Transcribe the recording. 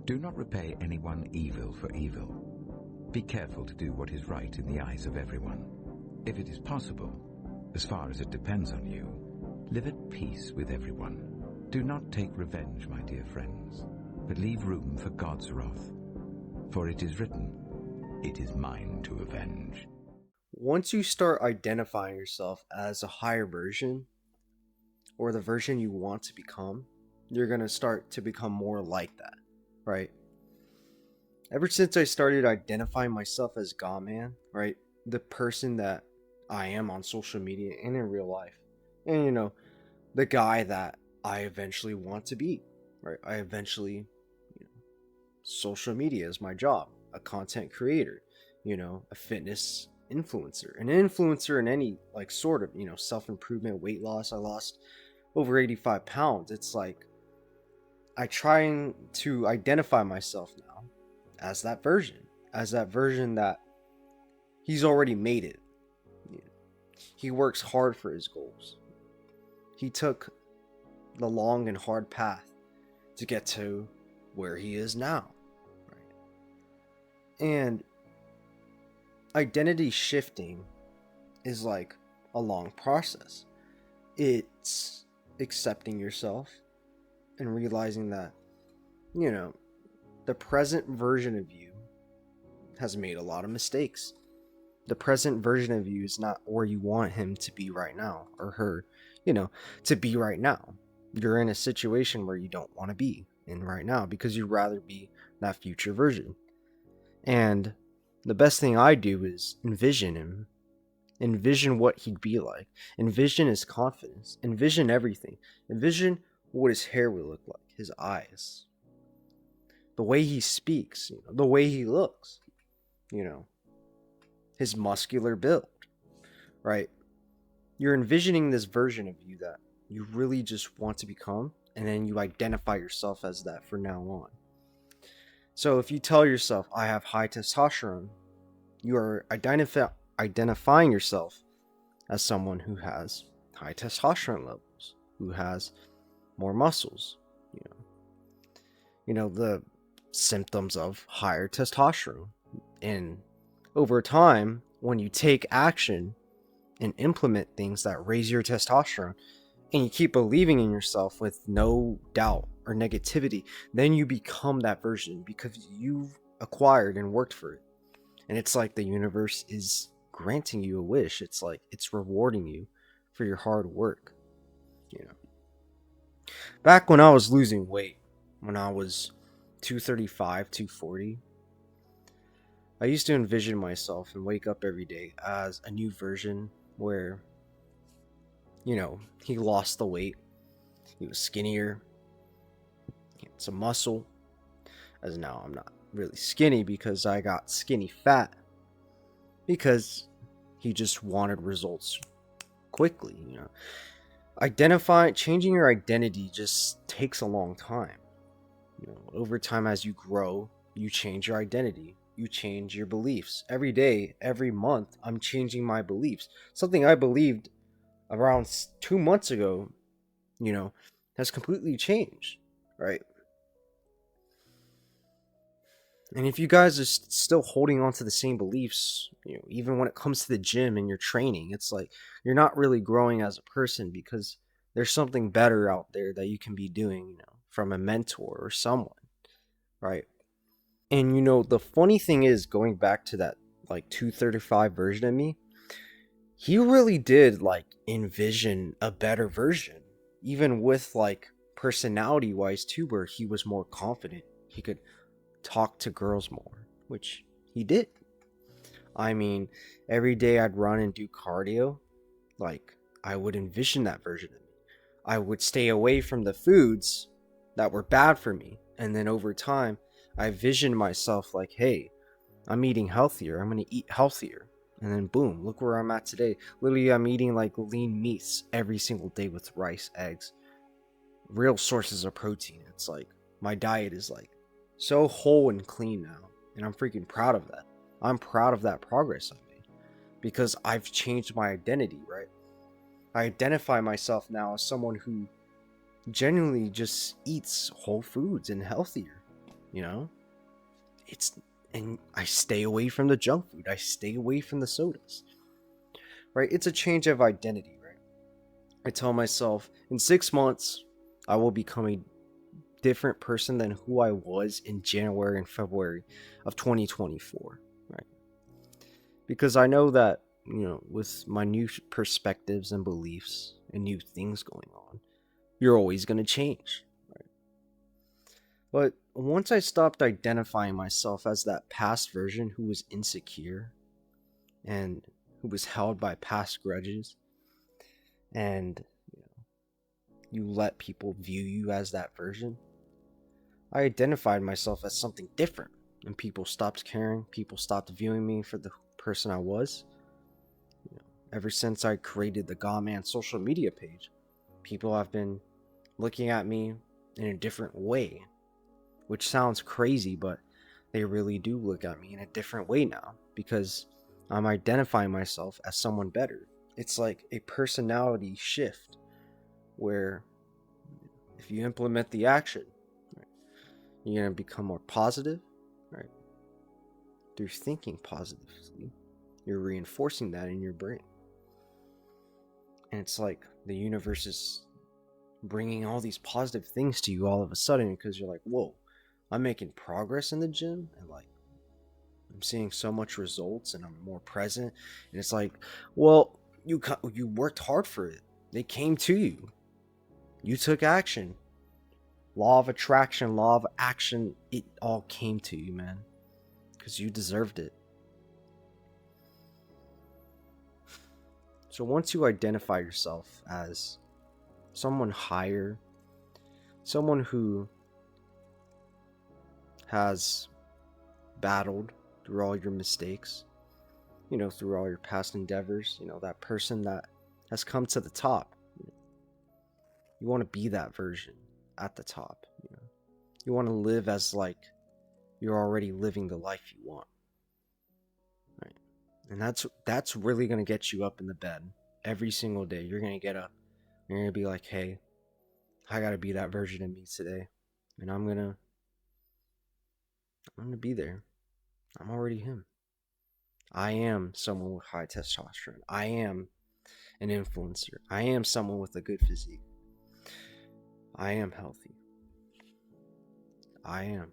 Do not repay anyone evil for evil. Be careful to do what is right in the eyes of everyone. If it is possible, as far as it depends on you, live at peace with everyone. Do not take revenge, my dear friends, but leave room for God's wrath. For it is written, "It is mine to avenge." Once you start identifying yourself as a higher version, or the version you want to become, you're going to start to become more like that, right? Ever since I started identifying myself as Gaman, right? The person that I am on social media and in real life. And, you know, the guy that I eventually want to be, right? I eventually, social media is my job, a content creator, a fitness influencer, an influencer in any like sort of, self-improvement, weight loss. I lost over 85 pounds. It's like, I trying to identify myself now as that version that he's already made it. He works hard for his goals. He took the long and hard path to get to where he is now. Right? And identity shifting is like a long process. It's accepting yourself and realizing that, the present version of you has made a lot of mistakes. The present version of you is not where you want him to be right now, or her, to be right now. You're in a situation where you don't want to be in right now because you'd rather be that future version. And the best thing I do is envision him. Envision what he'd be like. Envision his confidence. Envision everything. Envision what his hair would look like, his eyes, the way he speaks, the way he looks, his muscular build, right? You're envisioning this version of you that you really just want to become, and then you identify yourself as that from now on. So if you tell yourself, I have high testosterone, you are identifying yourself as someone who has high testosterone levels, who has more muscles, the symptoms of higher testosterone. And over time, when you take action and implement things that raise your testosterone, and you keep believing in yourself with no doubt or negativity, then you become that version because you've acquired and worked for it. And it's like the universe is granting you a wish. It's like it's rewarding you for your hard work. Back when I was losing weight, when I was 235, 240, I used to envision myself and wake up every day as a new version where, he lost the weight. He was skinnier. He had some muscle. As now I'm not really skinny because I got skinny fat because he just wanted results quickly. Changing your identity just takes a long time. Over time, as you grow, you change your identity. You change your beliefs. Every day, every month, I'm changing my beliefs. Something I believed around 2 months ago, has completely changed, right? And if you guys are still holding on to the same beliefs, even when it comes to the gym and your training, it's like you're not really growing as a person because there's something better out there that you can be doing, from a mentor or someone, right? And the funny thing is, going back to that like 235 version of me, he really did like envision a better version, even with like personality wise too, where he was more confident. He could talk to girls more, which he did. I mean, every day I'd run and do cardio, like I would envision that version of me. I would stay away from the foods that were bad for me, and then over time I visioned myself like, hey, I'm eating healthier, I'm gonna eat healthier. And then boom, look where I'm at today. Literally, I'm eating like lean meats every single day with rice, eggs, real sources of protein. It's like my diet is like so whole and clean now, and I'm freaking proud of that. I'm proud of that progress I made because I've changed my identity, right? I identify myself now as someone who genuinely just eats whole foods and healthier. you know? And I stay away from the junk food. I stay away from the sodas, right? It's a change of identity, right? I tell myself in 6 months, I will become a different person than who I was in January and February of 2024, right? Because I know that, with my new perspectives and beliefs and new things going on, you're always going to change, right? But once I stopped identifying myself as that past version who was insecure and who was held by past grudges, and you let people view you as that version, I identified myself as something different, and people stopped caring. People stopped viewing me for the person I was. Ever since I created the Gaman social media page, people have been looking at me in a different way, which sounds crazy, but they really do look at me in a different way now because I'm identifying myself as someone better. It's like a personality shift where if you implement the action, right, you're going to become more positive, right? Through thinking positively, you're reinforcing that in your brain. And it's like the universe is bringing all these positive things to you all of a sudden because you're like, whoa, I'm making progress in the gym and like I'm seeing so much results and I'm more present. And it's like, well, you worked hard for it. They came to you. You took action. Law of attraction, law of action, it all came to you, man. Because you deserved it. So once you identify yourself as someone higher, someone who has battled through all your mistakes, through all your past endeavors, that person that has come to the top, you want to be that version at the top. You want to live as like you're already living the life you want, right? And that's really going to get you up in the bed every single day. You're going to get up. You're going to be like, hey, I got to be that version of me today. And I'm going to be there. I'm already him. I am someone with high testosterone. I am an influencer. I am someone with a good physique. I am healthy. I am.